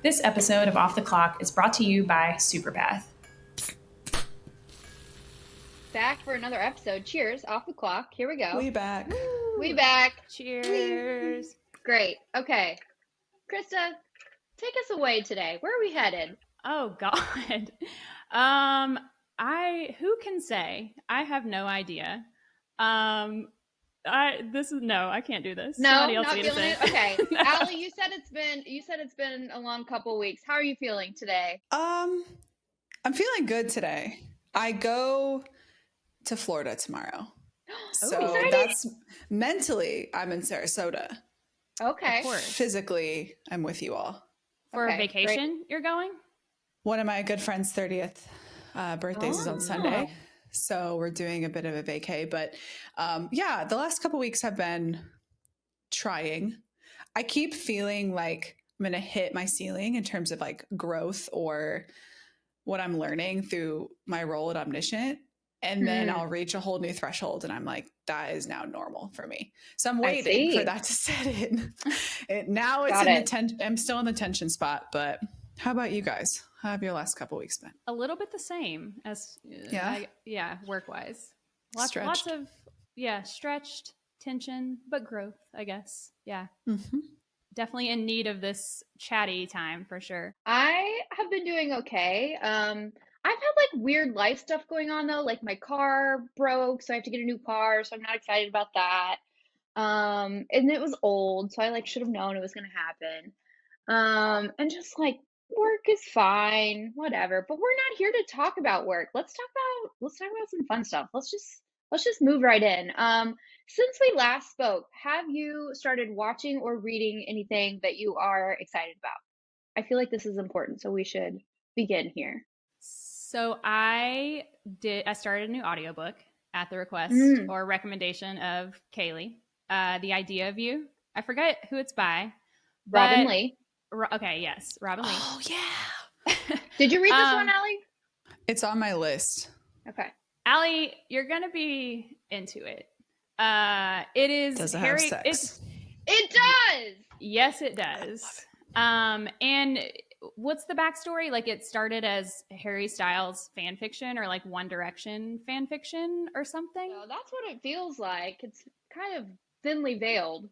This episode of Off the Clock is brought to you by Superpath. Back for another episode. Cheers. Off the clock. Here we go. We back. We back. Cheers. Great. Okay. Krista, take us away today. Where are we headed? Oh God. Who can say? I have no idea. I can't do this. No, Somebody else not need to feeling say it. Okay. Allie, you said it's been a long couple weeks. How are you feeling today? I'm feeling good today. I go to Florida tomorrow. So Exciting. that's mentally I'm in Sarasota. Okay. Of course. Physically, I'm with you all. For Okay, a vacation, you're going? One of my good friend's 30th birthdays is on Sunday. So we're doing a bit of a vacay. But yeah, the last couple weeks have been trying. I keep feeling like I'm going to hit my ceiling in terms of like growth or what I'm learning through my role at Omniscient. And then I'll reach a whole new threshold and I'm like, that is now normal for me. So I'm waiting for that to set in. Now it's in the tension. I'm still in the tension spot, but how about you guys? How have your last couple weeks been? A little bit the same as work-wise. Lots of stretched tension, but growth, I guess. Yeah. Mm-hmm. Definitely in need of this chatty time for sure. I have been doing okay. I've had like weird life stuff going on though, like my car broke, so I have to get a new car, so I'm not excited about that. And it was old, so I like should have known it was gonna happen. And just like work is fine, whatever. But we're not here to talk about work. Let's talk about some fun stuff. Let's just move right in. Since we last spoke, have you started watching or reading anything that you are excited about? I feel like this is important, so we should begin here. So I started a new audiobook at the request or recommendation of Kaleigh. The Idea of You. I forget who it's by. Robin Lee. Okay, yes, Robin Lee. Oh yeah. Did you read this one, Allie? It's on my list. Okay. Allie, you're gonna be into it. It is. Does it have sex? It does. Yes, it does. And what's the backstory? Like, it started as Harry Styles fan fiction or like One Direction fan fiction or something. So that's what it feels like. It's kind of thinly veiled.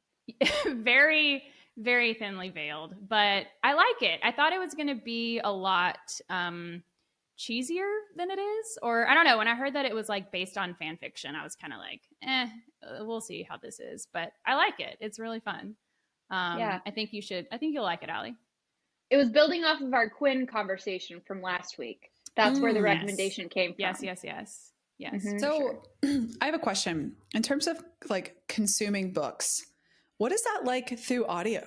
Very, very thinly veiled, but I like it. I thought it was going to be a lot cheesier than it is, or I don't know. When I heard that it was like based on fan fiction, I was kind of like, we'll see how this is. But I like it. It's really fun. Yeah, I think you'll like it, Allie. It was building off of our Quinn conversation from last week. That's where the recommendation came from. Yes. Mm-hmm. So I have a question. In terms of like consuming books, what is that like through audio?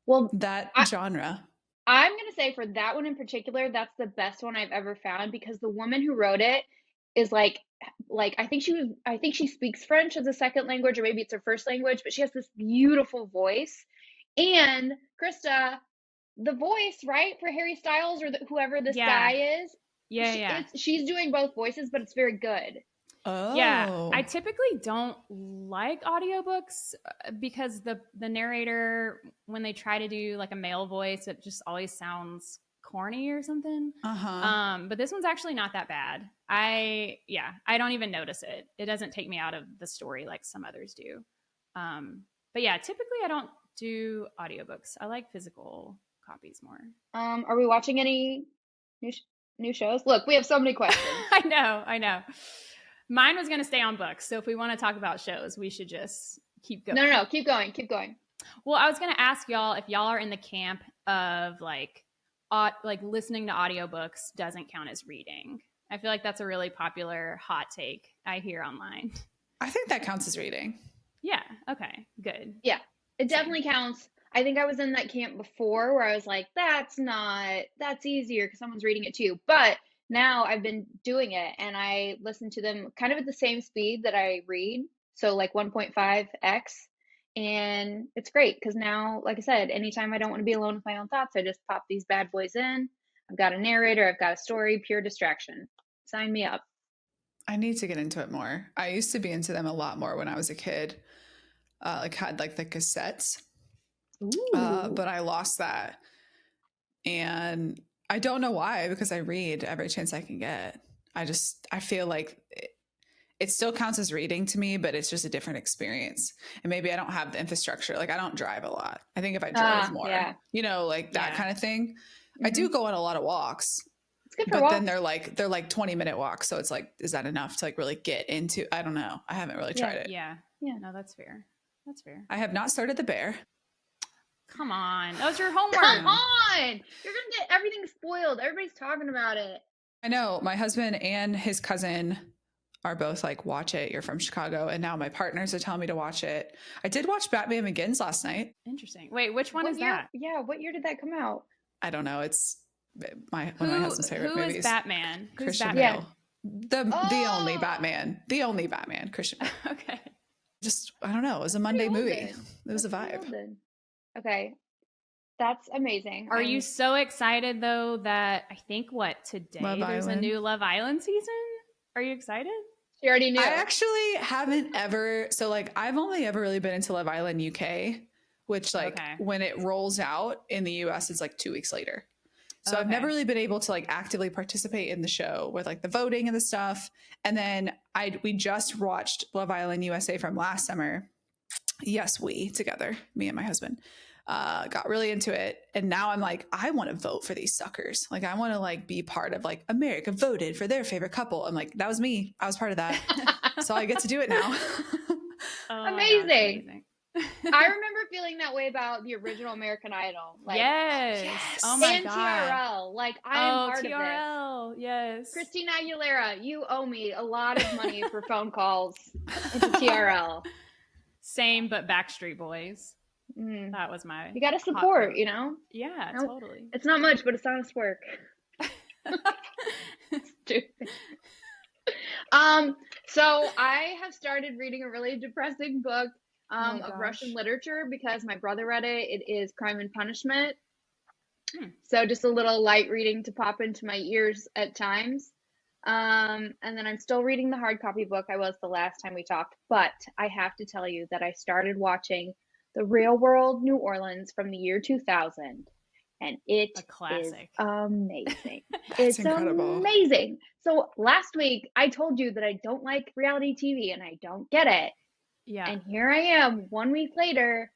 Well, that genre. I'm going to say for that one in particular, that's the best one I've ever found because the woman who wrote it is like I think she speaks French as a second language, or maybe it's her first language, but she has this beautiful voice. And Krista, the voice, right, for Harry Styles or whoever this guy is, she's doing both voices, but it's very good. Oh. Yeah, I typically don't like audiobooks because the narrator, when they try to do like a male voice, it just always sounds corny or something. But this one's actually not that bad. I don't even notice it. It doesn't take me out of the story like some others do. But yeah, typically I don't do audiobooks. I like physical copies more. Are we watching any new shows? Look, we have so many questions. I know. Mine was going to stay on books. So if we want to talk about shows, we should just keep going. No. Keep going. Well, I was going to ask y'all if y'all are in the camp of like listening to audiobooks doesn't count as reading. I feel like that's a really popular hot take I hear online. I think that counts as reading. Yeah. Okay. Good. Yeah, it definitely counts. I think I was in that camp before where I was like, that's easier because someone's reading it too. But now I've been doing it and I listen to them kind of at the same speed that I read. So like 1.5x. And it's great because now, like I said, anytime I don't want to be alone with my own thoughts, I just pop these bad boys in. I've got a narrator, I've got a story, pure distraction. Sign me up. I need to get into it more. I used to be into them a lot more when I was a kid. Had like the cassettes. But I lost that. And I don't know why, because I read every chance I can get. I feel like it still counts as reading to me, but it's just a different experience. And maybe I don't have the infrastructure. Like I don't drive a lot. I think if I drove more, like that kind of thing. I do go on a lot of walks. It's good for but walks. Then they're like 20-minute walks. So it's like, is that enough to like really get into? I don't know. I haven't really tried it. Yeah. No, that's fair. That's fair. I have not started The Bear. Come on. That was your homework. Come on. You're going to get everything spoiled. Everybody's talking about it. I know. My husband and his cousin are both like, watch it. You're from Chicago. And now my partners are telling me to watch it. I did watch Batman Begins last night. Interesting. Wait, which one is that? Yeah. What year did that come out? I don't know. It's one of my husband's favorite movies. Who is Batman? Christian Bale. The only Batman. The only Batman. Christian Bale. Okay. Just, I don't know. It was a Monday movie. It was a vibe. Okay. That's amazing. Are you so excited though that I think today there's a new Love Island season? Are you excited? She already knew. I actually haven't ever. So like I've only ever really been into Love Island UK, which like when it rolls out in the US, it's like 2 weeks later. So I've never really been able to like actively participate in the show with like the voting and the stuff. And then we just watched Love Island USA from last summer. Yes, we together, me and my husband, got really into it. And now I'm like, I want to vote for these suckers. Like I want to like be part of like America voted for their favorite couple. I'm like, that was me. I was part of that. So I get to do it now. Amazing. I remember feeling that way about the original American Idol. Like, yes. Oh my God. TRL. Like I am part TRL. of this. Yes. Christina Aguilera, you owe me a lot of money for phone calls into TRL. Same, but Backstreet Boys. That was my. You got to support, you know? Yeah, totally. It's not much, but it's honest work. Stupid. So I have started reading a really depressing book of Russian literature because my brother read it. It is Crime and Punishment. So just a little light reading to pop into my ears at times. And then I'm still reading the hard copy book. I was the last time we talked, but I have to tell you that I started watching The Real World New Orleans from the year 2000. And it is amazing. It's incredible. Amazing. So last week I told you that I don't like reality TV and I don't get it. Yeah. And here I am 1 week later.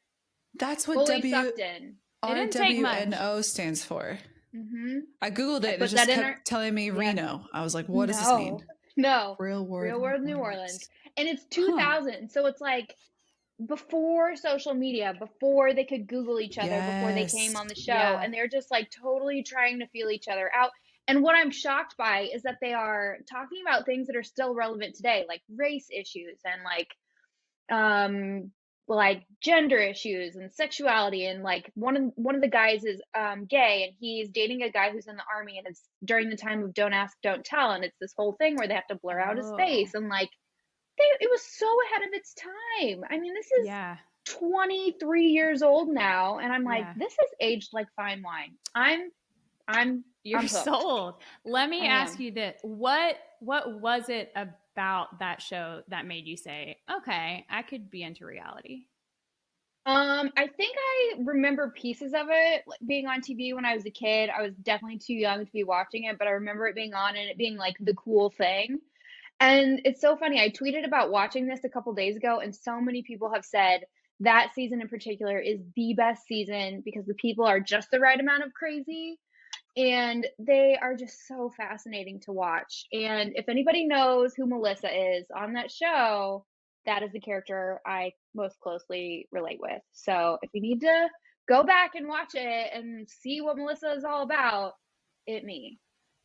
That's what RWNO stands for. Mm-hmm. I Googled it and it just kept telling me Reno. I was like, what does this mean? No. Real World New Orleans. And it's 2000. So it's like before social media, before they could Google each other, before they came on the show. And they're just like totally trying to feel each other out. And what I'm shocked by is that they are talking about things that are still relevant today, like race issues and like gender issues and sexuality. And like one of the guys is gay and he's dating a guy who's in the army, and it's during the time of Don't Ask, Don't Tell. And it's this whole thing where they have to blur out his face. And like, it was so ahead of its time. I mean, this is 23 years old now. And I'm like, this is aged like fine wine. You're sold. Let me ask you this. What was it about that show that made you say, okay, I could be into reality? I think I remember pieces of it being on TV when I was a kid. I was definitely too young to be watching it, but I remember it being on and it being like the cool thing. And it's so funny. I tweeted about watching this a couple days ago, and so many people have said that season in particular is the best season because the people are just the right amount of crazy. And they are just so fascinating to watch. And if anybody knows who Melissa is on that show, that is the character I most closely relate with. So if you need to go back and watch it and see what Melissa is all about, me.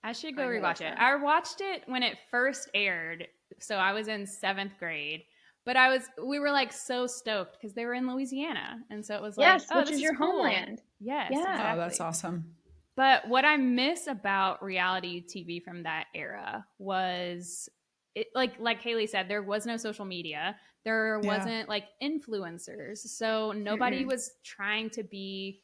I should go rewatch it. I watched it when it first aired. So I was in 7th grade. But we were like so stoked because they were in Louisiana. And so it was like, which is your homeland. Yes. Yeah. Exactly. Oh, that's awesome. But what I miss about reality TV from that era was it, like Kaleigh said, there was no social media. There wasn't like influencers. So nobody was trying to be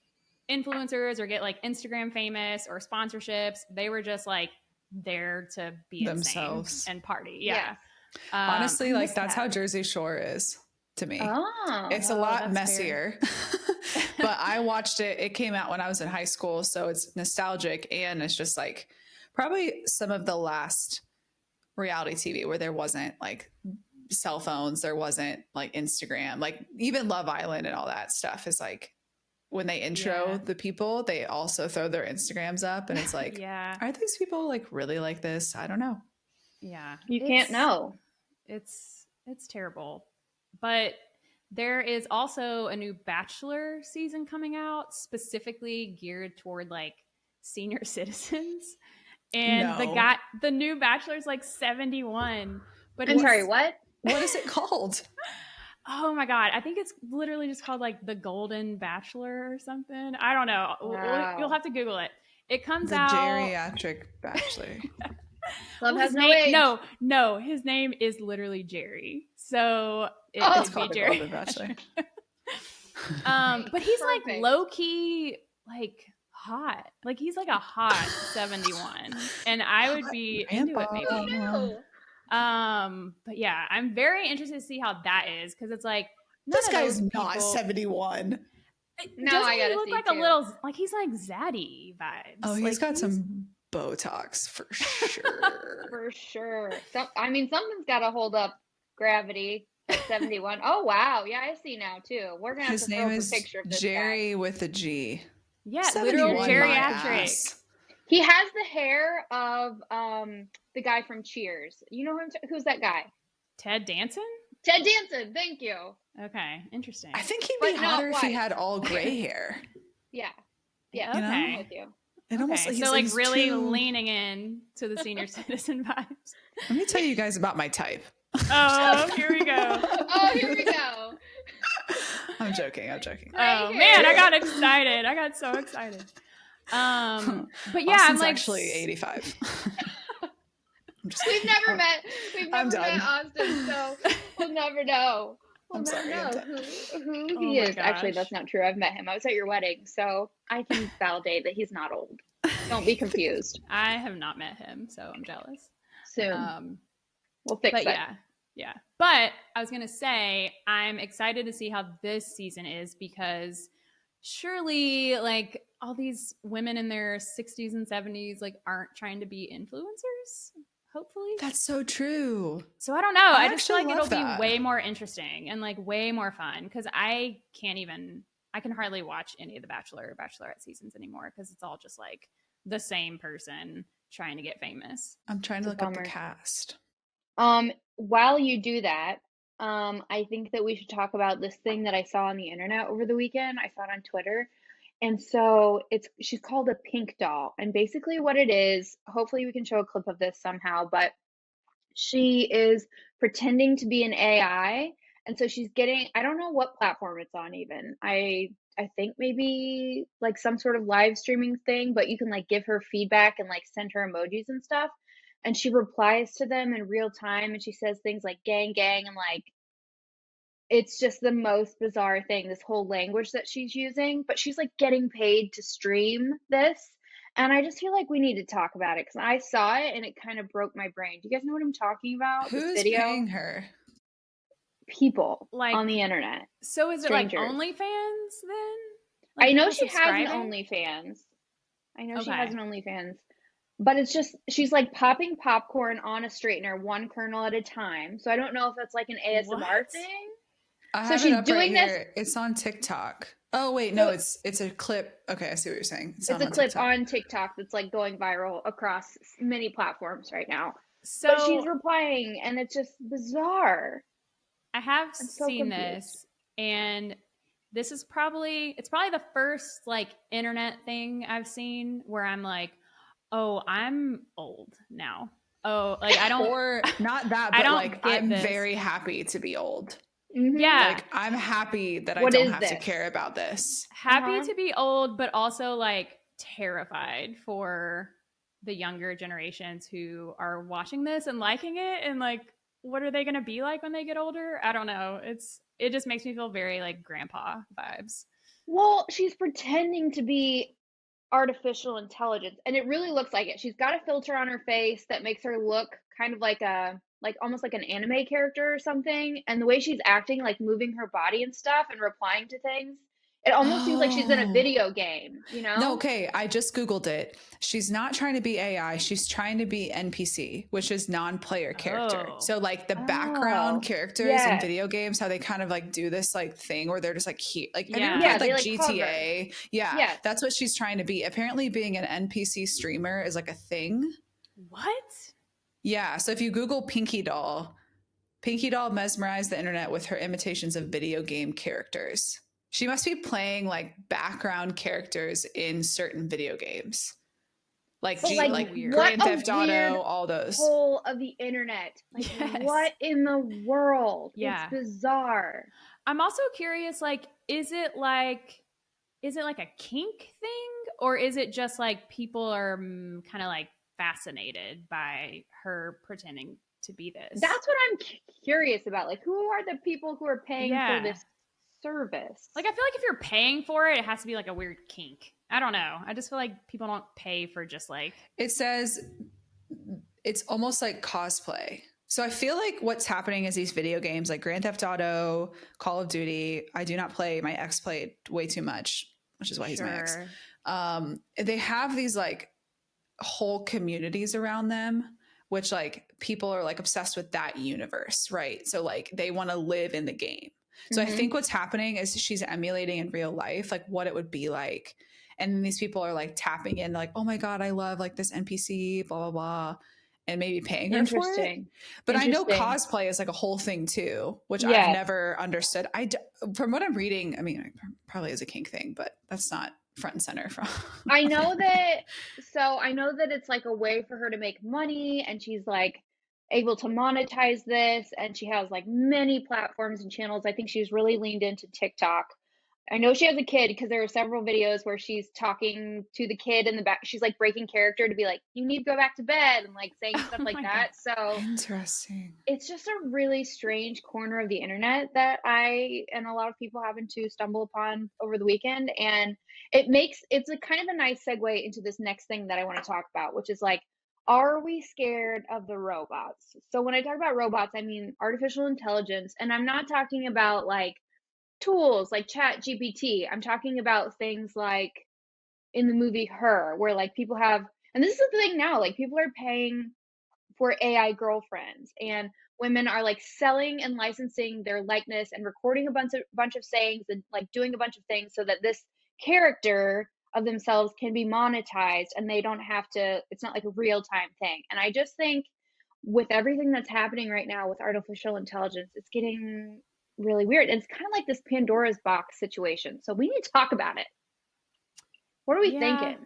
influencers or get like Instagram famous or sponsorships. They were just like there to be themselves and party. Yeah. Honestly, like that's how Jersey Shore is to me. It's a lot messier. but I watched it. It came out when I was in high school, so it's nostalgic, and it's just like probably some of the last reality TV where there wasn't like cell phones, there wasn't like Instagram, like even Love Island and all that stuff is like when they intro the people, they also throw their Instagrams up, and it's like, are these people like really like this? I don't know. Yeah, you can't know. It's terrible, but there is also a new Bachelor season coming out specifically geared toward like senior citizens. And the new Bachelor is like 71. But I'm sorry, what? What is it called? Oh my God. I think it's literally just called like the Golden Bachelor or something. I don't know. Wow. You'll have to Google it. It comes the out. Geriatric Bachelor. Love has no age. No, his name is literally Jerry. So it's called the Golden Bachelor. But he's like low key, like hot. Like he's like a hot 71, and I would be into it maybe. But yeah, I'm very interested to see how that is because it's like this guy's not 71. No, I gotta look see like too. a little like he's like zaddy vibes. Oh, he's got some Botox for sure. For sure. Something's got to hold up gravity at 71. Oh wow, yeah, I see now too. We're gonna have to throw up a picture of this Jerry guy. with a G. Yeah, literal geriatric. He has the hair of the guy from Cheers. You know him? Who's that guy? Ted Danson? Ted Danson. Thank you. Okay, interesting. I think he'd be hotter if he had all gray hair. Yeah. Okay. I'm with you. It almost so like really leaning in to the senior citizen vibes. Let me tell you guys about my type. Oh, here we go. I'm joking. Oh man, I got excited. I got so excited. But yeah, Austin's I'm like actually 85. We've never met Austin, so we'll never know. We'll never know who he is. Gosh. Actually, that's not true. I've met him. I was at your wedding, so I can validate that he's not old. Don't be confused. I have not met him, so I'm jealous. Soon. We'll fix that. Yeah. But I was going to say, I'm excited to see how this season is because surely like all these women in their 60s and 70s like aren't trying to be influencers. Hopefully. That's so true. So I don't know. I just feel like it'll be way more interesting and like way more fun because I can hardly watch any of the Bachelor or Bachelorette seasons anymore because it's all just like the same person trying to get famous. I'm trying to look up the cast. While you do that, I think that we should talk about this thing that I saw on the internet over the weekend. I saw it on Twitter. And so she's called a pink doll. And basically what it is, hopefully we can show a clip of this somehow, but she is pretending to be an AI. And so she's getting, I don't know what platform it's on even. I think maybe like some sort of live streaming thing, but you can like give her feedback and like send her emojis and stuff. And she replies to them in real time. And she says things like gang, gang, and like, it's just the most bizarre thing, this whole language that she's using, but she's like getting paid to stream this. And I just feel like we need to talk about it because I saw it and it kind of broke my brain. Do you guys know what I'm talking about? Who's paying her? People like on the internet. So is strangers. It like OnlyFans then? Like I know she has an OnlyFans. She has an OnlyFans. But it's just, she's like popping popcorn on a straightener, one kernel at a time. So I don't know if that's like an ASMR thing. So she's doing this. It's on TikTok. Oh wait, no, it's a clip. Okay, I see what you're saying. It's a clip on TikTok that's like going viral across many platforms right now. So but she's replying, and it's just bizarre. I have seen this, and this is probably the first like internet thing I've seen where I'm like, oh, I'm old now. Oh, like I don't, or not that, but like I'm very happy to be old. Mm-hmm. Yeah. Like I'm happy that I don't have to care about this. Happy to be old, but also like terrified for the younger generations who are watching this and liking it. And like, what are they going to be like when they get older? I don't know. It just makes me feel very like grandpa vibes. Well, she's pretending to be artificial intelligence, and it really looks like it. She's got a filter on her face that makes her look kind of like almost like an anime character or something, and the way she's acting, like moving her body and stuff and replying to things, It almost seems like she's in a video game, you know? No, okay. I just Googled it. She's not trying to be AI. She's trying to be NPC, which is non-player character. Oh. So like the background characters in yes. video games, how they kind of like do this like thing where they're just like here. Like have you ever Yeah. played Yeah, like they, like, GTA? Yeah. Yes. That's what she's trying to be. Apparently being an NPC streamer is like a thing. What? Yeah. So if you Google Pinky Doll mesmerized the internet with her imitations of video game characters. She must be playing like background characters in certain video games. Like, But, like, like weird. Grand what a Theft Auto, weird all those. Whole of the internet. Like, Yes. what in the world? Yeah. It's bizarre. I'm also curious, like, is it like a kink thing, or is it just like people are kind of like fascinated by her pretending to be this? That's what I'm curious about. Like, who are the people who are paying for this service? Like, I feel like if you're paying for it, it has to be like a weird kink. I don't know. I just feel like people don't pay for just like. It says it's almost like cosplay. So I feel like what's happening is these video games like Grand Theft Auto, Call of Duty. I do not play. My ex played way too much, which is why he's my ex. They have these like whole communities around them, which like people are like obsessed with that universe, right? So like they want to live in the game. So I think what's happening is she's emulating in real life like what it would be like. And then these people are like tapping in like, oh my God, I love like this NPC, blah, blah, blah. And maybe paying her for it. But I know cosplay is like a whole thing too, which I've never understood. From what I'm reading, I mean, it probably is a kink thing, but that's not front and center from. I know that it's like a way for her to make money, and she's like able to monetize this, and she has like many platforms and channels. I think she's really leaned into TikTok. I know she has a kid because there are several videos where she's talking to the kid in the back. She's like breaking character to be like, you need to go back to bed, and like saying stuff like that. God. So interesting. It's just a really strange corner of the internet that I and a lot of people happen to stumble upon over the weekend. And it's a kind of a nice segue into this next thing that I want to talk about, which is like, are we scared of the robots? So when I talk about robots, I mean artificial intelligence, and I'm not talking about like tools like Chat GPT. I'm talking about things like in the movie Her, where like people have, and this is the thing now, like people are paying for AI girlfriends, and women are like selling and licensing their likeness and recording a bunch of sayings and like doing a bunch of things so that this character of themselves can be monetized, and they don't have to, it's not like a real-time thing. And I just think with everything that's happening right now with artificial intelligence, it's getting really weird. And it's kind of like this Pandora's box situation. So we need to talk about it. What are we thinking?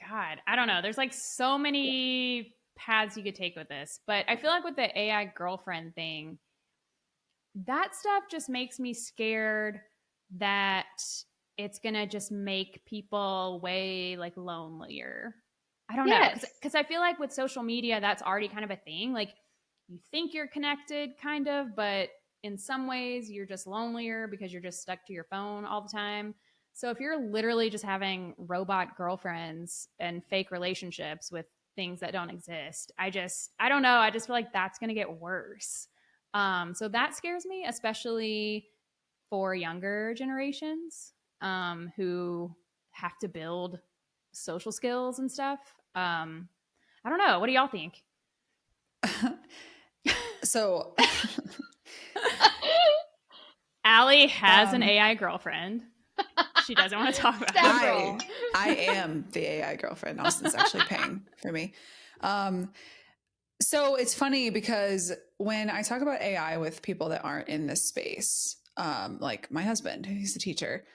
God, I don't know. There's like so many paths you could take with this, but I feel like with the AI girlfriend thing, that stuff just makes me scared that it's gonna just make people way like lonelier. I don't know, because I feel like with social media, that's already kind of a thing. Like you think you're connected, kind of, but in some ways you're just lonelier because you're just stuck to your phone all the time. So if you're literally just having robot girlfriends and fake relationships with things that don't exist, I don't know. I just feel like that's going to get worse. So that scares me, especially for younger generations who have to build social skills and stuff. I don't know. What do y'all think? So Allie has an AI girlfriend. She doesn't want to talk about it. I am the AI girlfriend. Austin's actually paying for me. So it's funny because when I talk about AI with people that aren't in this space, like my husband, he's a teacher,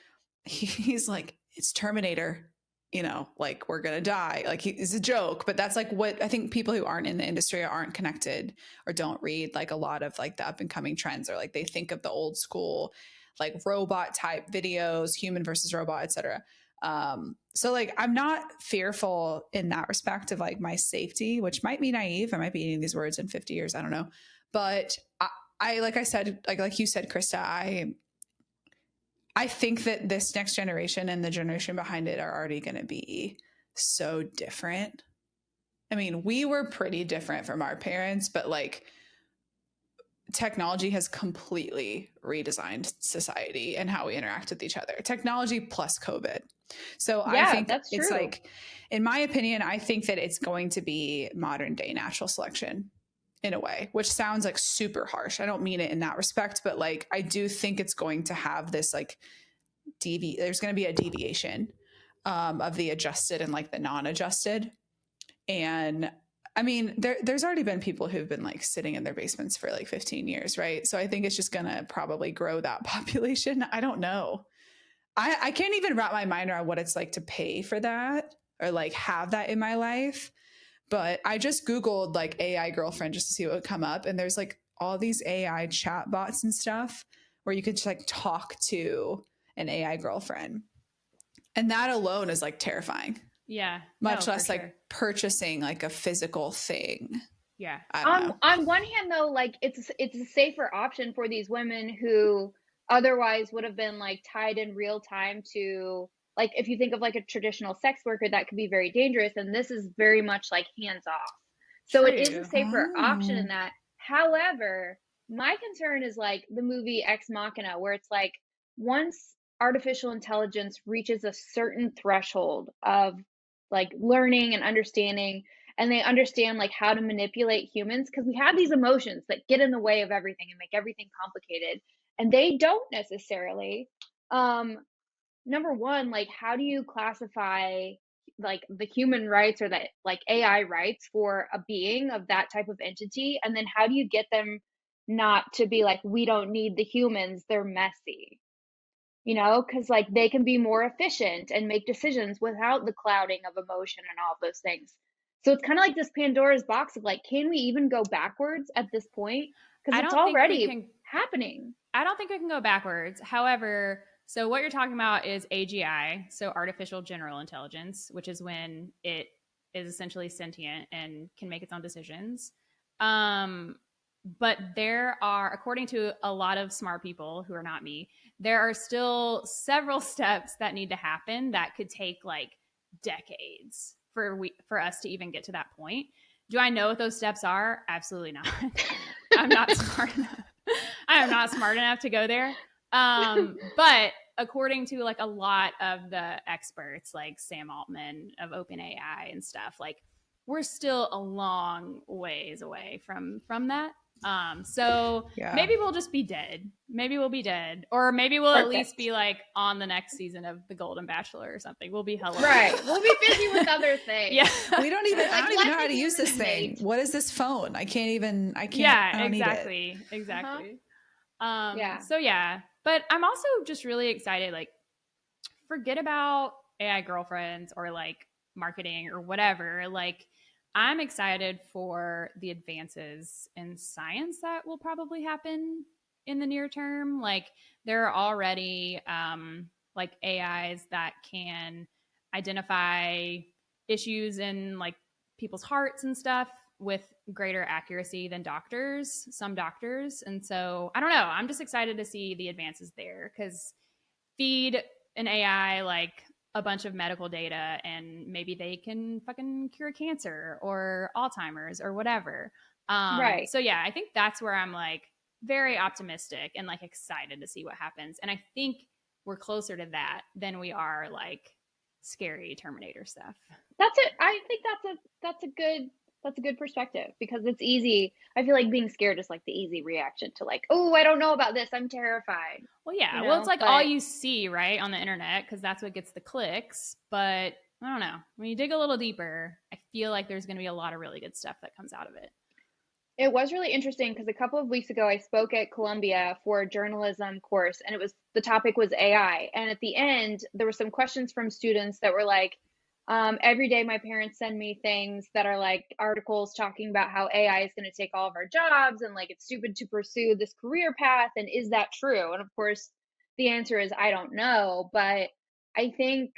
he's like, it's Terminator, you know, like we're going to die. Like it's a joke, but that's like what I think people who aren't in the industry or aren't connected or don't read like a lot of like the up and coming trends, or like they think of the old school, like robot type videos, human versus robot, etc. So like I'm not fearful in that respect of like my safety, which might be naive. I might be eating these words in 50 years. I don't know. But I like I said, like you said, Krista, I think that this next generation and the generation behind it are already going to be so different. I mean, we were pretty different from our parents, but like technology has completely redesigned society and how we interact with each other. Technology plus COVID. So I think that's it's true. like, in my opinion, I think that it's going to be modern day natural selection in a way, which sounds like super harsh. I don't mean it in that respect, but like, I do think it's going to have this like there's going to be a deviation of the adjusted and like the non-adjusted. And I mean, there's already been people who've been like sitting in their basements for like 15 years, right? So I think it's just going to probably grow that population. I don't know. I can't even wrap my mind around what it's like to pay for that or like have that in my life. But I just Googled like AI girlfriend just to see what would come up. And there's like all these AI chat bots and stuff where you could just like talk to an AI girlfriend. And that alone is like terrifying. Yeah. Much less like purchasing like a physical thing. Yeah. On one hand though, like it's a safer option for these women who otherwise would have been like tied in real time to, like, if you think of like a traditional sex worker, that could be very dangerous. And this is very much like hands off. So it is a safer option in that. However, my concern is like the movie Ex Machina, where it's like once artificial intelligence reaches a certain threshold of like learning and understanding, and they understand like how to manipulate humans, because we have these emotions that get in the way of everything and make everything complicated, and they don't necessarily. Number one, like, how do you classify like the human rights or the like AI rights for a being of that type of entity? And then how do you get them not to be like, we don't need the humans, they're messy, you know, because like they can be more efficient and make decisions without the clouding of emotion and all those things. So it's kind of like this Pandora's box of like, can we even go backwards at this point? Because it's already happening. I don't think we can go backwards. However, so what you're talking about is AGI, so artificial general intelligence, which is when it is essentially sentient and can make its own decisions. But there are, according to a lot of smart people who are not me, there are still several steps that need to happen that could take like decades for us to even get to that point. Do I know what those steps are? Absolutely not. I'm not smart enough. I am not smart enough to go there. But according to like a lot of the experts, like Sam Altman of OpenAI and stuff, like we're still a long ways away from that. So maybe we'll just be dead. Maybe we'll be dead, or maybe we'll at least be like on the next season of The Golden Bachelor or something. We'll be hella right. We'll be busy with other things. Yeah, we don't even. I don't even know how to use this thing. What is this phone? I can't even. I can't. Yeah, exactly. So yeah, but I'm also just really excited. Like, forget about AI girlfriends or like marketing or whatever. Like, I'm excited for the advances in science that will probably happen in the near term. Like, there are already like AIs that can identify issues in like people's hearts and stuff with greater accuracy than some doctors. And so I don't know, I'm just excited to see the advances there, because feed an AI like a bunch of medical data and maybe they can fucking cure cancer or Alzheimer's or whatever. Right. So yeah, I think that's where I'm like very optimistic and like excited to see what happens. And I think we're closer to that than we are like scary Terminator stuff. That's it. I think that's a good perspective, because it's easy. I feel like being scared is like the easy reaction to like, oh, I don't know about this, I'm terrified. Well, yeah. You know? Well, it's like all you see, right, on the internet, because that's what gets the clicks. But I don't know. When you dig a little deeper, I feel like there's going to be a lot of really good stuff that comes out of it. It was really interesting because a couple of weeks ago I spoke at Columbia for a journalism course, and the topic was AI. And at the end, there were some questions from students that were like, every day my parents send me things that are like articles talking about how AI is going to take all of our jobs, and like it's stupid to pursue this career path, and is that true? And of course the answer is I don't know, but I think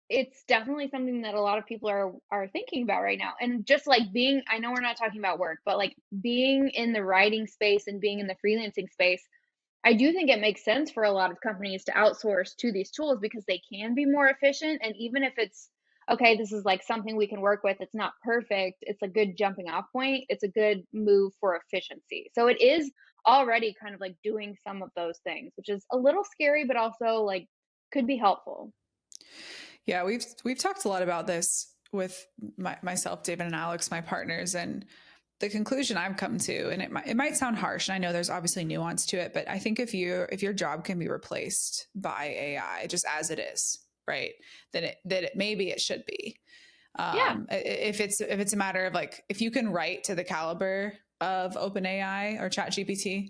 it's definitely something that a lot of people are thinking about right now. And just like I know we're not talking about work, but like being in the writing space and being in the freelancing space, I do think it makes sense for a lot of companies to outsource to these tools, because they can be more efficient. And even if it's, okay, this is like something we can work with, it's not perfect, it's a good jumping off point, it's a good move for efficiency. So it is already kind of like doing some of those things, which is a little scary, but also like could be helpful. Yeah, we've talked a lot about this with myself, David, and Alex, my partners, and the conclusion I've come to, and it might sound harsh, and I know there's obviously nuance to it, but I think if your job can be replaced by AI just as it is, right, then maybe it should be. If it's a matter of like, if you can write to the caliber of OpenAI or ChatGPT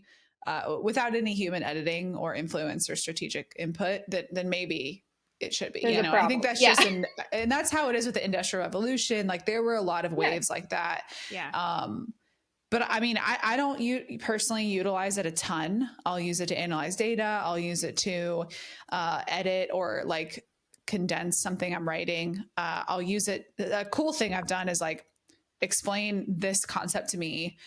without any human editing or influence or strategic input, then maybe it should be. There's I think that's just and that's how it is with the Industrial Revolution. Like there were a lot of waves like that. Yeah. But I mean, I don't personally utilize it a ton. I'll use it to analyze data. I'll use it to edit or like condense something I'm writing. I'll use it. A cool thing I've done is like explain this concept to me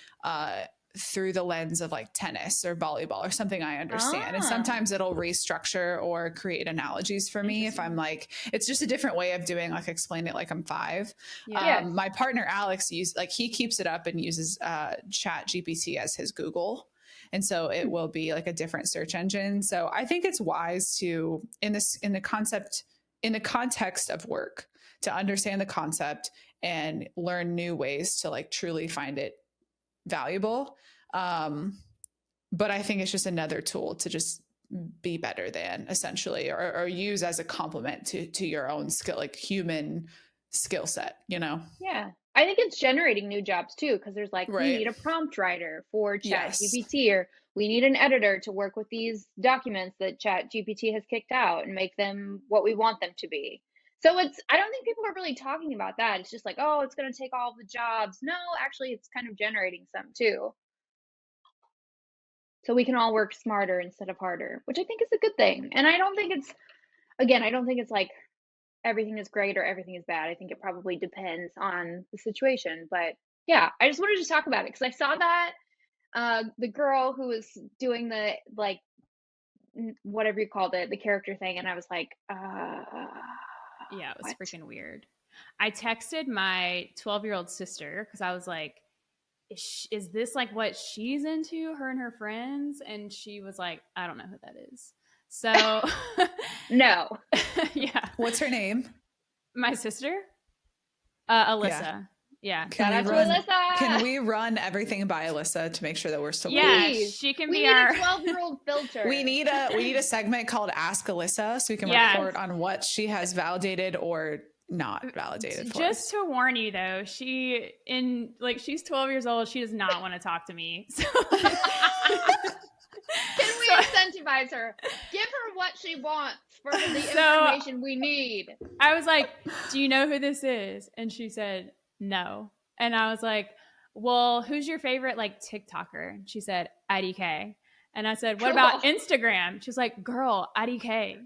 through the lens of like tennis or volleyball or something I understand. And sometimes it'll restructure or create analogies for me if I'm like, it's just a different way of doing like explain it like I'm 5. My partner Alex he keeps it up and uses Chat GPT as his Google. And so it will be like a different search engine. So I think it's wise to in the context of work to understand the concept and learn new ways to like truly find it valuable. But I think it's just another tool to just be better than, essentially, or use as a complement to your own skill, like human skill set, Yeah. I think it's generating new jobs too, because there's like, we need a prompt writer for ChatGPT, or we need an editor to work with these documents that ChatGPT has kicked out and make them what we want them to be. So I don't think people are really talking about that. It's just like, oh, it's going to take all the jobs. No, actually, it's kind of generating some too. So we can all work smarter instead of harder, which I think is a good thing. And I don't think it's like everything is great or everything is bad. I think it probably depends on the situation. But yeah, I just wanted to talk about it because I saw that the girl who was doing the like whatever you called it, the character thing, and I was like, yeah, it was freaking weird. I texted my 12-year-old sister because I was like, is this like what she's into, her and her friends? And she was like, I don't know who that is. So no. Yeah. What's her name? My sister? Alyssa. Yeah. Can we run everything by Alyssa to make sure that we're still Please. She can be our 12-year-old filter. We need a segment called Ask Alyssa so we can report on what she has validated or not validated for just us. To warn you though, she's 12 years old. She does not want to talk to me. So can we incentivize her? Give her what she wants for the information we need. I was like, do you know who this is? And she said, no. And I was like, well, who's your favorite like TikToker? And she said, IDK. And I said, what about Instagram? She's like, girl, IDK.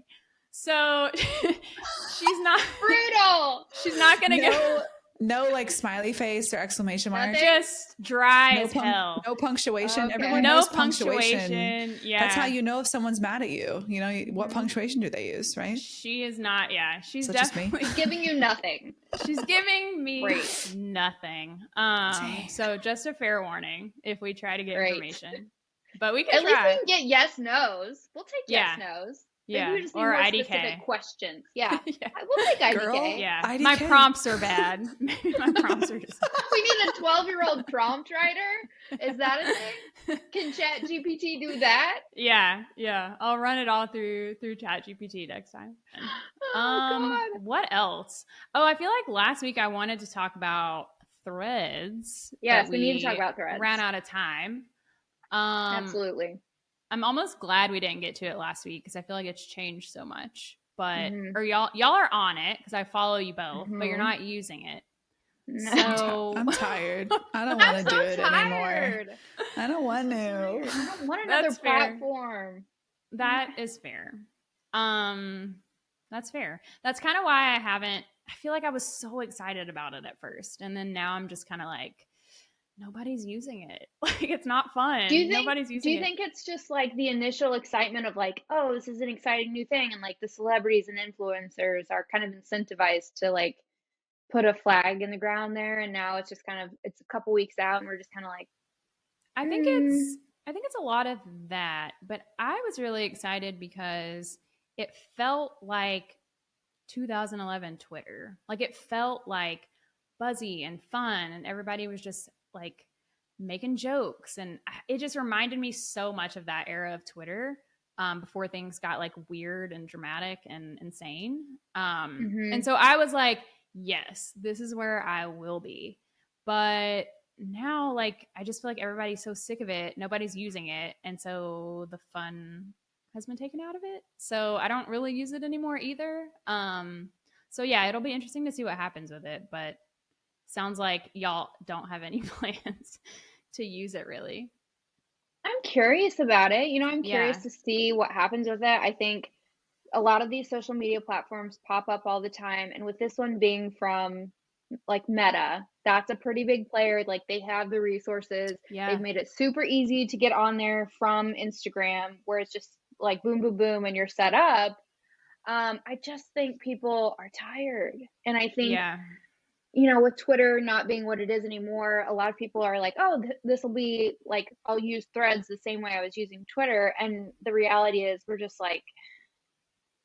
So she's not brutal. She's not going to go. No, like smiley face or exclamation mark. Just dry as hell. No punctuation. Okay. Everyone no knows punctuation. Yeah, that's how you know if someone's mad at you. You know what punctuation do they use, right? She is not. Yeah, she's definitely giving you nothing. She's giving me nothing. So just a fair warning if we try to get information, but we can at least we can get yes nos. We'll take yes nos. Yeah, we just need or more IDK specific questions. Yeah. We'll take IDK. Girl, yeah, IDK. My prompts are bad. Maybe my prompts are just. We need a 12-year-old prompt writer. Is that a thing? Can ChatGPT do that? Yeah. I'll run it all through ChatGPT next time. God. What else? Oh, I feel like last week I wanted to talk about Threads. Yes, we need to talk about Threads. Ran out of time. Absolutely. I'm almost glad we didn't get to it last week because I feel like it's changed so much. But or y'all are on it because I follow you both, but you're not using it. No. So I'm tired. I don't want to do it anymore. I don't want to. I don't want another platform. That is fair. That's fair. That's kind of why I feel like I was so excited about it at first, and then now I'm just kind of like, nobody's using it. Like, it's not fun. Nobody's using it. Do you think it's just like the initial excitement of like, oh, this is an exciting new thing, and like the celebrities and influencers are kind of incentivized to like put a flag in the ground there, and now it's just kind of, it's a couple weeks out and we're just kind of like, I think I think it's a lot of that, but I was really excited because it felt like 2011 Twitter. Like it felt like buzzy and fun, and everybody was just like making jokes, and it just reminded me so much of that era of Twitter, before things got like weird and dramatic and insane. And so I was like, yes, this is where I will be. But now, like, I just feel like everybody's so sick of it. Nobody's using it. And so the fun has been taken out of it. So I don't really use it anymore either. So yeah, it'll be interesting to see what happens with it. But sounds like y'all don't have any plans to use it really. I'm curious about it. I'm Yeah. curious to see what happens with it. I think a lot of these social media platforms pop up all the time. And with this one being from like Meta, that's a pretty big player. Like they have the resources. Yeah. They've made it super easy to get on there from Instagram, where it's just like boom, boom, boom, and you're set up. I just think people are tired. And I think, Yeah. with Twitter not being what it is anymore, a lot of people are like, oh, this will be like, I'll use Threads the same way I was using Twitter. And the reality is we're just like,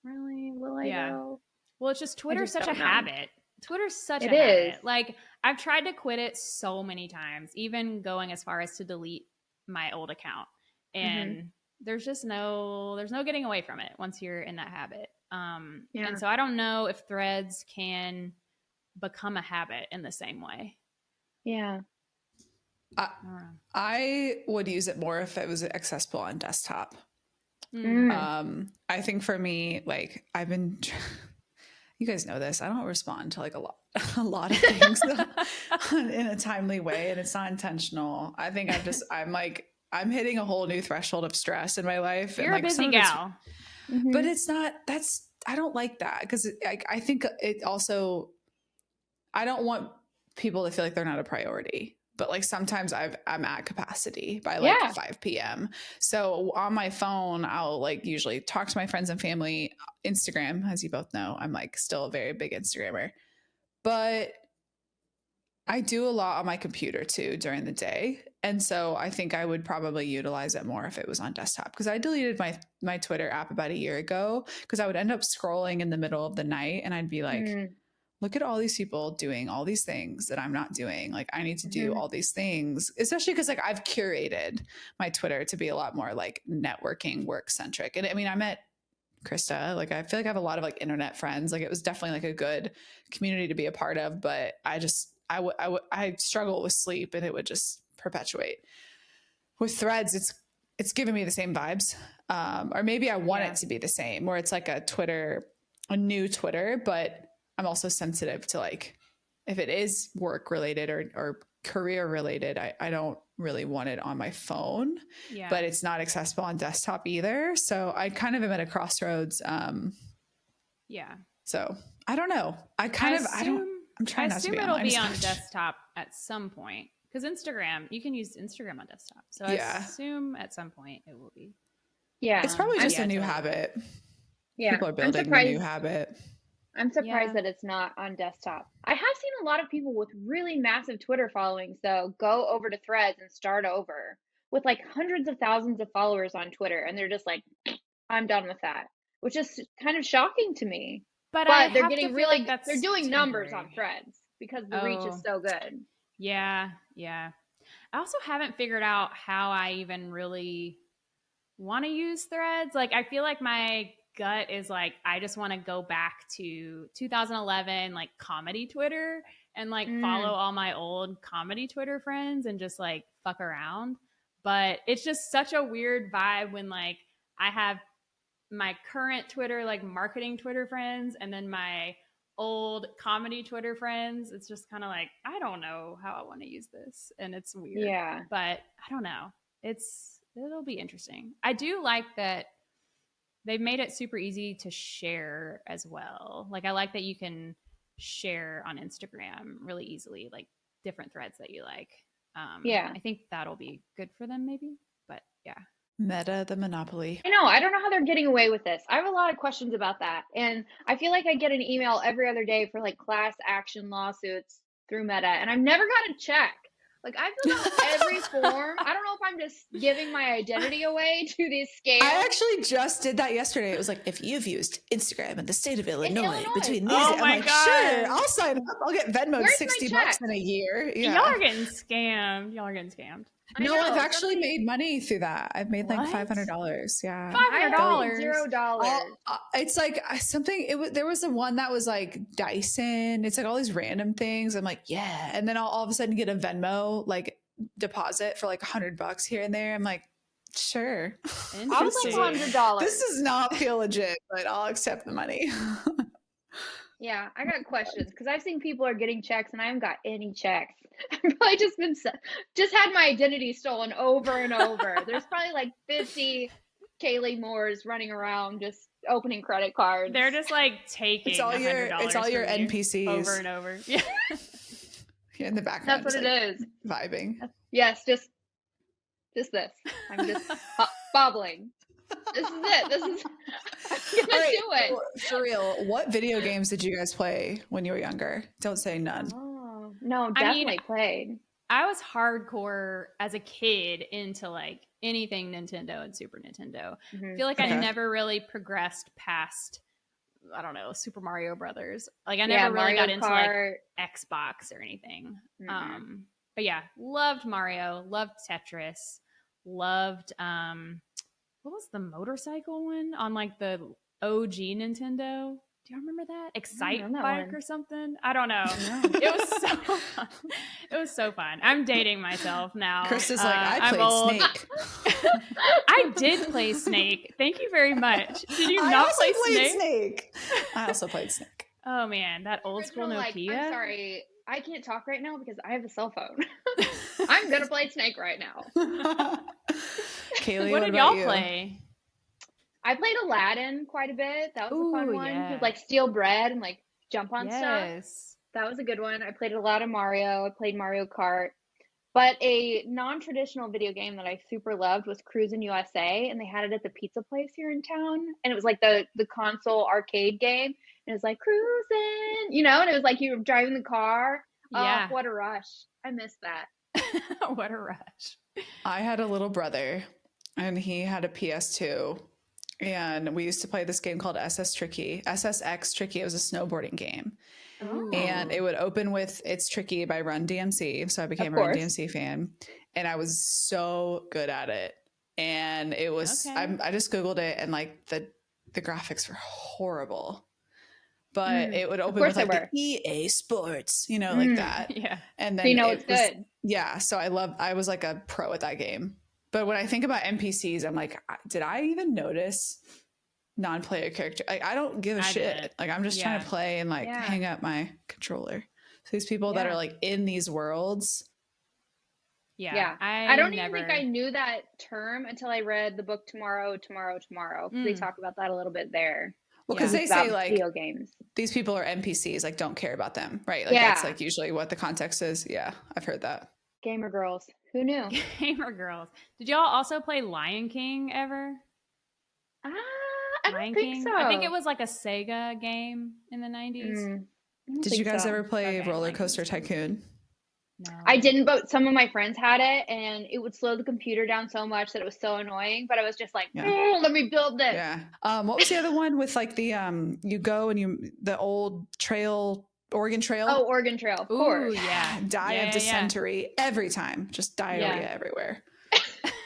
really? Will I go? Well, it's just Twitter's such a habit. Twitter's such a habit. Like I've tried to quit it so many times, even going as far as to delete my old account. And there's no getting away from it once you're in that habit. And so I don't know if Threads can become a habit in the same way. Yeah. I would use it more if it was accessible on desktop. I think for me, like I've been, you guys know this, I don't respond to like a lot of things in a timely way, and it's not intentional. I think I'm hitting a whole new threshold of stress in my life. You're and like a busy gal. But it's not, I don't like that, because I think it also, I don't want people to feel like they're not a priority. But like sometimes I'm at capacity by like 5 p.m. So on my phone, I'll like usually talk to my friends and family. Instagram, as you both know, I'm like still a very big Instagrammer. But I do a lot on my computer too during the day. And so I think I would probably utilize it more if it was on desktop, because I deleted my Twitter app about a year ago because I would end up scrolling in the middle of the night and I'd be like, look at all these people doing all these things that I'm not doing. Like I need to do all these things, especially because like I've curated my Twitter to be a lot more like networking, work centric. And I mean, I met Krista, like I feel like I have a lot of like internet friends. Like it was definitely like a good community to be a part of, but I struggle with sleep and it would just perpetuate. With Threads, it's giving me the same vibes. Or maybe I want it to be the same, where it's like a new Twitter, but I'm also sensitive to like, if it is work related or career related, I don't really want it on my phone, but it's not accessible on desktop either. So I kind of am at a crossroads. So I don't know. I'm trying not to be online. I assume it'll be on desktop at some point, because you can use Instagram on desktop. So I assume at some point it will be. Yeah. It's probably just a new habit. Yeah. People are building a new habit. I'm surprised that it's not on desktop. I have seen a lot of people with really massive Twitter followings, though, go over to Threads and start over with like hundreds of thousands of followers on Twitter. And they're just like, I'm done with that, which is kind of shocking to me. But they're getting really, like they're doing numbers on Threads because the reach is so good. Yeah. Yeah. I also haven't figured out how I even really want to use Threads. Like, I feel like my gut is like, I just want to go back to 2011 like comedy Twitter and like follow all my old comedy Twitter friends and just like fuck around. But it's just such a weird vibe when like I have my current Twitter, like marketing Twitter friends, and then my old comedy Twitter friends. It's just kind of like, I don't know how I want to use this, and it's weird. But I don't know. It'll be interesting. I do like that they've made it super easy to share as well. Like I like that you can share on Instagram really easily, like different threads that you like. I think that'll be good for them maybe, but yeah. Meta, the monopoly. I know. I don't know how they're getting away with this. I have a lot of questions about that. And I feel like I get an email every other day for like class action lawsuits through Meta, and I've never got a check. Like I filled out every form. I don't know if I'm just giving my identity away to these scams. I actually just did that yesterday. It was like, if you've used Instagram in the state of Illinois between these, I'm like, sure, I'll sign up. I'll get Venmoed $60 in a year. Yeah. Y'all are getting scammed. No, I've actually made money through that. I've made like $500. Yeah. $500. $0. It's like something, there was the one that was like Dyson. It's like all these random things. I'm like, yeah. And then I'll all of a sudden get a Venmo like deposit for like $100 here and there. I'm like, sure. I was like $100. This does not feel legit, but I'll accept the money. Yeah, I got questions because I've seen people are getting checks and I haven't got any checks. I've probably just had my identity stolen over and over. There's probably like 50 Kaleigh Moores running around just opening credit cards. They're just like taking it's all your NPCs over and over. Yeah. In the background. That's what it is. Vibing. Yes, just this. I'm just bobbling. This is it. I'm gonna do it. For real, what video games did you guys play when you were younger? Don't say none. Oh, no, definitely played. I was hardcore as a kid into like anything Nintendo and Super Nintendo. I feel like I never really progressed past, I don't know, Super Mario Brothers. Like I never really got into like Xbox or anything. But yeah, loved Mario, loved Tetris, loved what was the motorcycle one on like the OG Nintendo? Do you remember that? Excite Bike or something? I don't know. It was so fun. It was so fun. I'm dating myself now. Krista's like, I played Snake. I did play Snake. Thank you very much. Did you not play Snake? I also played Snake. Oh man, that old school Nokia. I'm sorry, I can't talk right now because I have a cell phone. I'm gonna play Snake right now. Kaleigh, what did y'all play? I played Aladdin quite a bit. That was a fun one. Yeah. Like steal bread and like jump on stuff. That was a good one. I played a lot of Mario. I played Mario Kart. But a non-traditional video game that I super loved was Cruisin' USA, and they had it at the pizza place here in town. And it was like the console arcade game. And it was like cruising, and it was like you were driving the car. Yeah. Oh, what a rush. I missed that. What a rush. I had a little brother, and he had a PS2. And we used to play this game called SSX Tricky. It was a snowboarding game. Oh. And it would open with It's Tricky by Run DMC. So I became a Run DMC fan. And I was so good at it. And it was, I just Googled it, and like the graphics were horrible. But it would open with like the EA Sports, like that. Yeah. And then it's good. Yeah. So I was like a pro at that game. But when I think about NPCs, I'm like, did I even notice non-player character? Like, I don't give a shit. Like, I'm just trying to play and like hang up my controller. So these people that are like in these worlds. Yeah. I don't even think I knew that term until I read the book Tomorrow. They talk about that a little bit there. Well, because they say like video games. These people are NPCs, like don't care about them, right? Like that's like usually what the context is. Yeah, I've heard that. Gamer girls. Who knew? Gamer girls. Did y'all also play Lion King ever? I don't think so. I think it was like a Sega game in the 90s. Did you guys ever play Roller Coaster Tycoon? No. I didn't, but some of my friends had it, and it would slow the computer down so much that it was so annoying. But I was just like, let me build this. Yeah. What was the other one with like the you go and the old trail, Oregon Trail? Oh, Oregon Trail, of course. Yeah. Die of dysentery every time. Just diarrhea everywhere.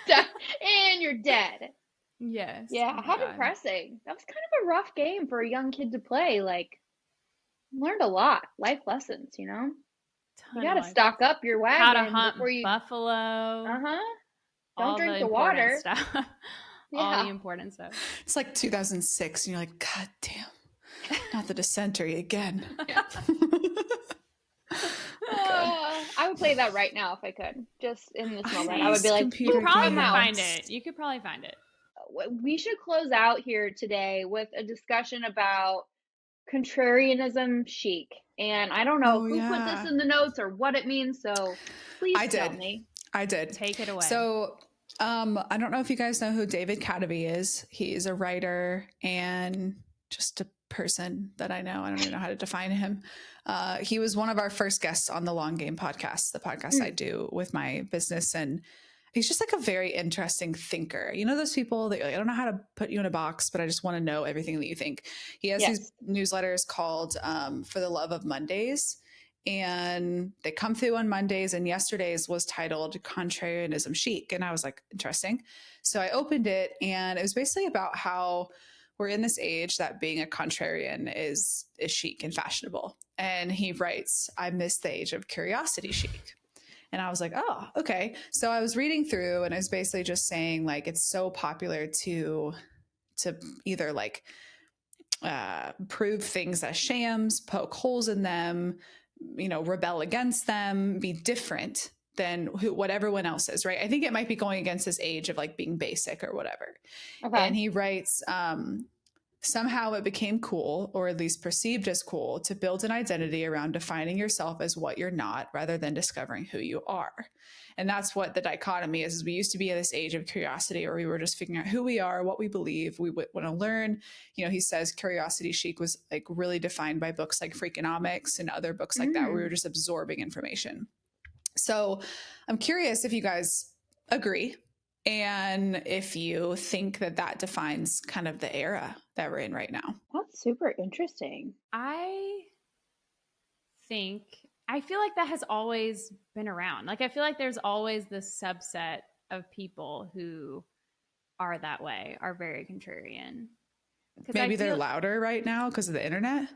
And you're dead. Yes. Yeah. How depressing. That was kind of a rough game for a young kid to play. Like, learned a lot. Life lessons, You got to stock up your wagon. How to hunt buffalo. Don't drink the water. Stuff. All the important stuff. It's like 2006, and you're like, God damn, not the dysentery again. I would play that right now if I could. Just in this moment, I would be like, you could probably find it. You could probably find it. We should close out here today with a discussion about contrarianism chic. And I don't know who put this in the notes or what it means, so please tell me. I did. Take it away. So I don't know if you guys know who David Cadeby is. He's a writer and just a person that I know. I don't even know how to define him. He was one of our first guests on the Long Game podcast, the podcast I do with my business. And he's just like a very interesting thinker. You know, those people that you're like, I don't know how to put you in a box, but I just want to know everything that you think. He has these newsletters called For the Love of Mondays. And they come through on Mondays, and yesterday's was titled Contrarianism Chic. And I was like, interesting. So I opened it, and it was basically about how we're in this age that being a contrarian is chic and fashionable. And he writes, I miss the age of curiosity chic. And I was like, oh, okay. So I was reading through, and I was basically just saying, like, it's so popular to either like prove things as shams, poke holes in them, you know, rebel against them, be different than what everyone else is, right? I think it might be going against this age of like being basic or whatever. Okay. And he writes, somehow it became cool, or at least perceived as cool, to build an identity around defining yourself as what you're not rather than discovering who you are. And that's what the dichotomy is we used to be in this age of curiosity, or we were just figuring out who we are, what we believe, we want to learn. You know, he says curiosity chic was like really defined by books like Freakonomics and other books like that, where we were just absorbing information. So I'm curious if you guys agree, and if you think that that defines kind of the era that we're in right now. That's super interesting. I feel like that has always been around. Like, I feel like there's always this subset of people who are that way, are very contrarian. Maybe they're louder right now because of the internet?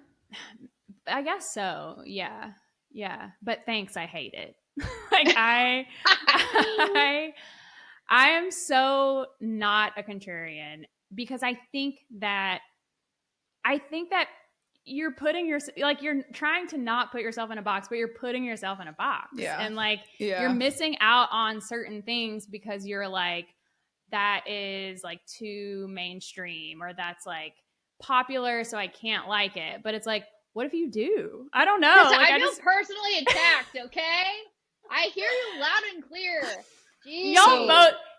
I guess so. Yeah. Yeah. But thanks. I hate it. Like I am so not a contrarian, because I think that you're putting yourself, like, you're trying to not put yourself in a box, but you're putting yourself in a box. Yeah. And like, you're missing out on certain things because you're like, that is like too mainstream, or that's like popular, so I can't like it. But it's like, what if you do? I don't know. Like, I feel personally attacked, okay? I hear you loud and clear. Jeez.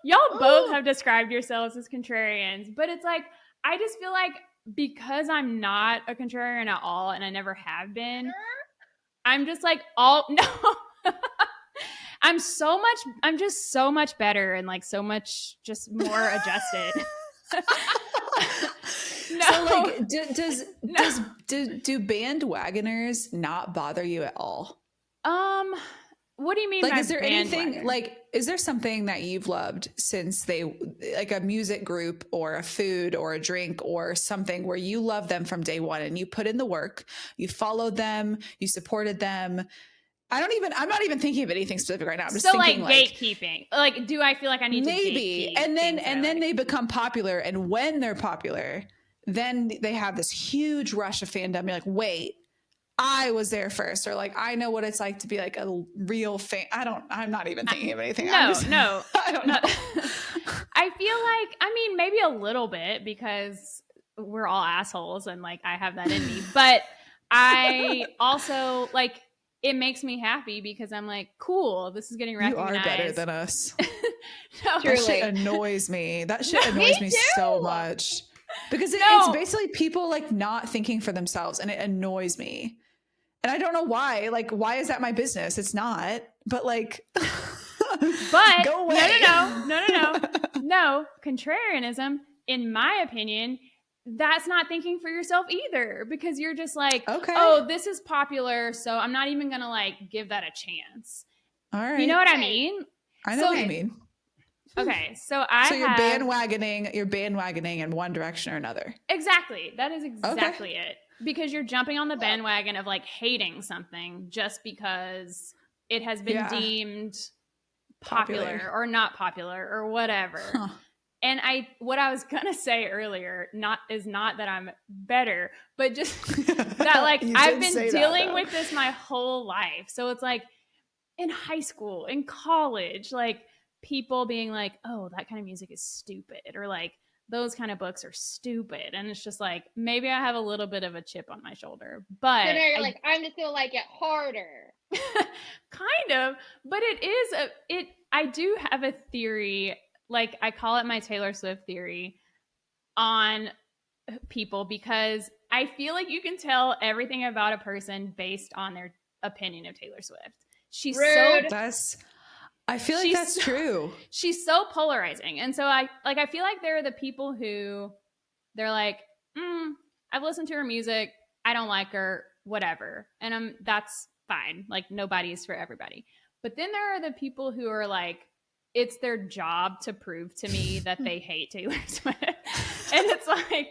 Y'all both have described yourselves as contrarians, but it's like, I just feel like, because I'm not a contrarian at all, and I never have been, I'm just like, I'm just so much better, and like so much just more adjusted. No. So like, do bandwagoners not bother you at all? What do you mean? Like, is there anything, like, is there something that you've loved since like a music group or a food or a drink or something, where you love them from day one and you put in the work, you followed them, you supported them? I'm not even thinking of anything specific right now. I'm just thinking like gatekeeping. Like, do I feel like I need to gatekeep? And then they become popular, and when they're popular, then they have this huge rush of fandom. You're like, wait, I was there first, or like, I know what it's like to be like a real fan. I'm not even thinking of anything. No. I don't know. I feel like, I mean, maybe a little bit, because we're all assholes and like, I have that in me, but I also like, it makes me happy because I'm like, cool, this is getting recognized. You are better than us. No, that shit annoys me. That shit annoys me so much, because it's basically people like not thinking for themselves, and it annoys me. And I don't know why. Like, why is that my business? It's not. But like, but go away. No. Contrarianism, in my opinion, that's not thinking for yourself either, because you're just like, okay, oh, this is popular, so I'm not even gonna like give that a chance. All right. You know what I mean? I know what you mean. Okay, so you're bandwagoning in one direction or another. Exactly. That is exactly it. Because you're jumping on the bandwagon of like hating something just because it has been deemed popular or not popular or whatever. Huh. And what I was gonna say earlier, is not that I'm better, but just that like I've been dealing with this my whole life. So it's like in high school, in college, like people being like, "Oh, that kind of music is stupid," or like, "Those kind of books are stupid," and it's just like, maybe I have a little bit of a chip on my shoulder, but so now you're like, I'm just gonna like it harder. Kind of, but it is I do have a theory. Like, I call it my Taylor Swift theory on people, because I feel like you can tell everything about a person based on their opinion of Taylor Swift. She's Rude. I feel like that's true. She's so polarizing. And so I feel like there are the people who they're like, I've listened to her music. I don't like her, whatever. And that's fine. Like, nobody's for everybody. But then there are the people who are like, it's their job to prove to me that they hate Taylor Swift. And it's like,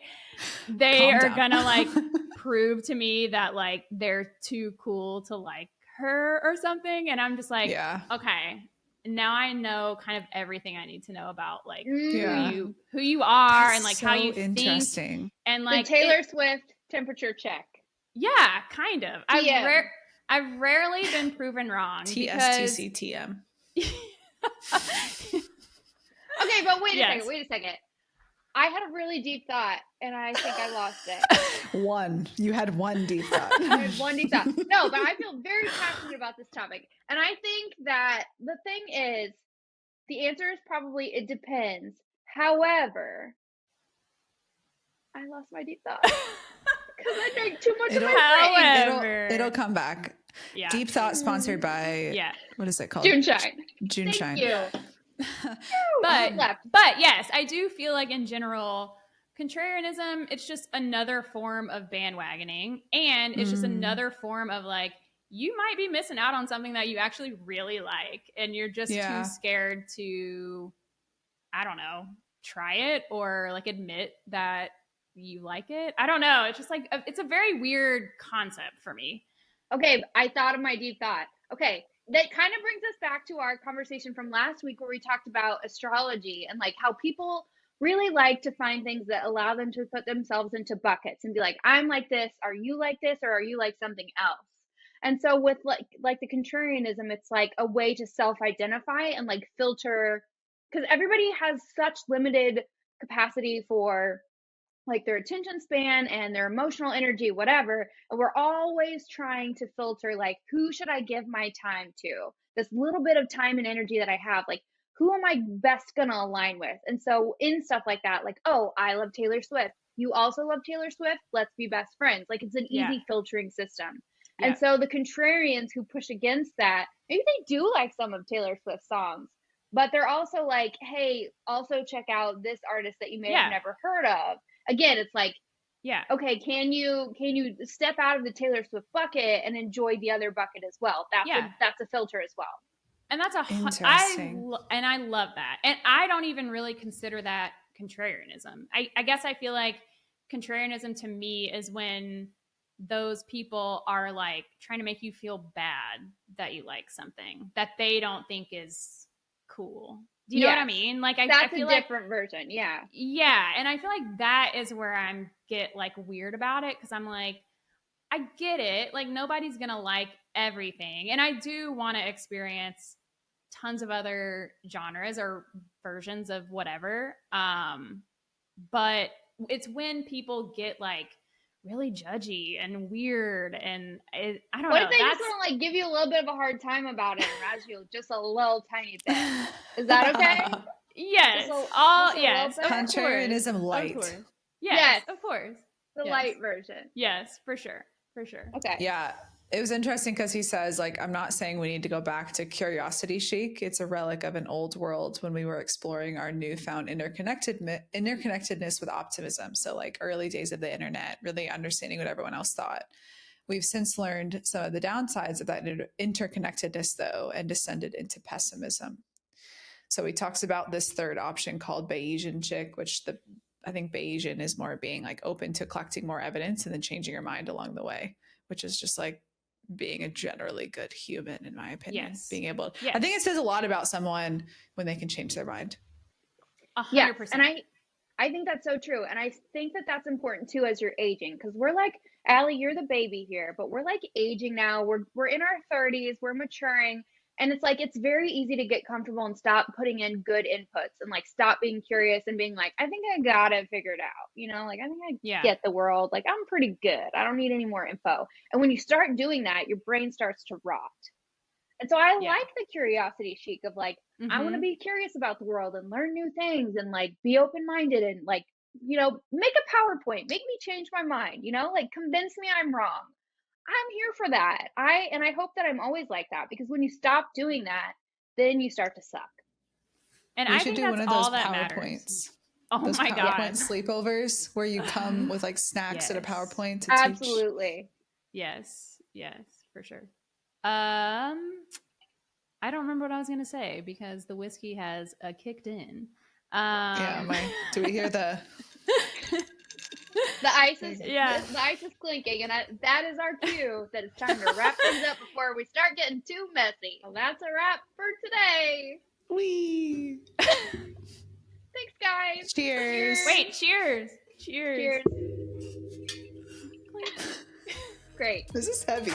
they are gonna like prove to me that like they're too cool to like her or something. And I'm just like, okay, now I know kind of everything I need to know about like who you are. That's and like how you think. And like the Taylor Swift temperature check. Yeah, kind of. I've rarely been proven wrong. TSTCTM. Okay, but wait a second. I had a really deep thought, and I think I lost it. You had one deep thought. I had one deep thought. No, but I feel very passionate about this topic. And I think that the thing is, the answer is probably it depends. However, I lost my deep thought. Because I drank too much of my brain. It'll come back. Yeah. Deep thought sponsored by, what is it called? Juneshine. Thank you. But yes, I do feel like in general, contrarianism, it's just another form of bandwagoning, and it's just another form of like, you might be missing out on something that you actually really like, and you're just too scared to, I don't know, try it or like admit that you like it. I don't know. It's just like, it's a very weird concept for me. Okay, I thought of my deep thought. Okay, that kind of brings us back to our conversation from last week where we talked about astrology and like how people really like to find things that allow them to put themselves into buckets and be like, I'm like this, are you like this, or are you like something else? And so with like the contrarianism, it's like a way to self-identify and like filter, because everybody has such limited capacity for like their attention span and their emotional energy, whatever. And we're always trying to filter, like, who should I give my time to? This little bit of time and energy that I have, like, who am I best going to align with? And so in stuff like that, like, oh, I love Taylor Swift. You also love Taylor Swift. Let's be best friends. Like, it's an easy filtering system. Yeah. And so the contrarians who push against that, maybe they do like some of Taylor Swift's songs, but they're also like, hey, also check out this artist that you may have never heard of. Again, it's like, okay, can you step out of the Taylor Swift bucket and enjoy the other bucket as well? That's a filter as well. And that's interesting. I love that. And I don't even really consider that contrarianism. I guess I feel like contrarianism to me is when those people are like trying to make you feel bad that you like something that they don't think is cool. Do you know what I mean? Like, that's I feel a different version. Yeah. Yeah. And I feel like that is where I'm get like weird about it. Cause I'm like, I get it. Like, nobody's going to like everything. And I do want to experience tons of other genres or versions of whatever. But it's when people get like really judgy and weird and I don't know. What if they just want to like give you a little bit of a hard time about it and razz you just a little tiny bit? Is that okay? Yes. Yes. Contrarianism light. Yes, of course. The light version. Yes, for sure. Okay. Yeah. It was interesting because he says, like, I'm not saying we need to go back to curiosity chic. It's a relic of an old world when we were exploring our newfound interconnectedness with optimism. So like early days of the internet, really understanding what everyone else thought. We've since learned some of the downsides of that interconnectedness, though, and descended into pessimism. So he talks about this third option called Bayesian chic, which I think Bayesian is more being like open to collecting more evidence and then changing your mind along the way, which is just like being a generally good human, in my opinion. Yes. Being able to, I think it says a lot about someone when they can change their mind. 100%. And I think that's so true. And I think that that's important too as you're aging, because we're like, Allie, you're the baby here, but we're like aging now. We're in our 30s, we're maturing. And it's like, it's very easy to get comfortable and stop putting in good inputs and like stop being curious and being like, I think I got it figured out. You know, like, I think I get the world. Like, I'm pretty good. I don't need any more info. And when you start doing that, your brain starts to rot. And so I like the curiosity chic of like, I want to be curious about the world and learn new things and like be open-minded and like make a PowerPoint, make me change my mind, like convince me I'm wrong. I'm here for that. I hope that I'm always like that, because when you stop doing that, then you start to suck. And we I should think do that's one of all those that PowerPoints. matters. Oh Those my PowerPoint God. sleepovers where you come with like snacks and a Yes. PowerPoint to Absolutely. Yes, for sure. I don't remember what I was gonna say because the whiskey has kicked in. Do we hear the the ice is the ice is clinking, and that is our cue that it's time to wrap things up before we start getting too messy. Well, that's a wrap for today. Wee. Thanks, guys. Cheers. Wait, cheers. Cheers. Great. This is heavy.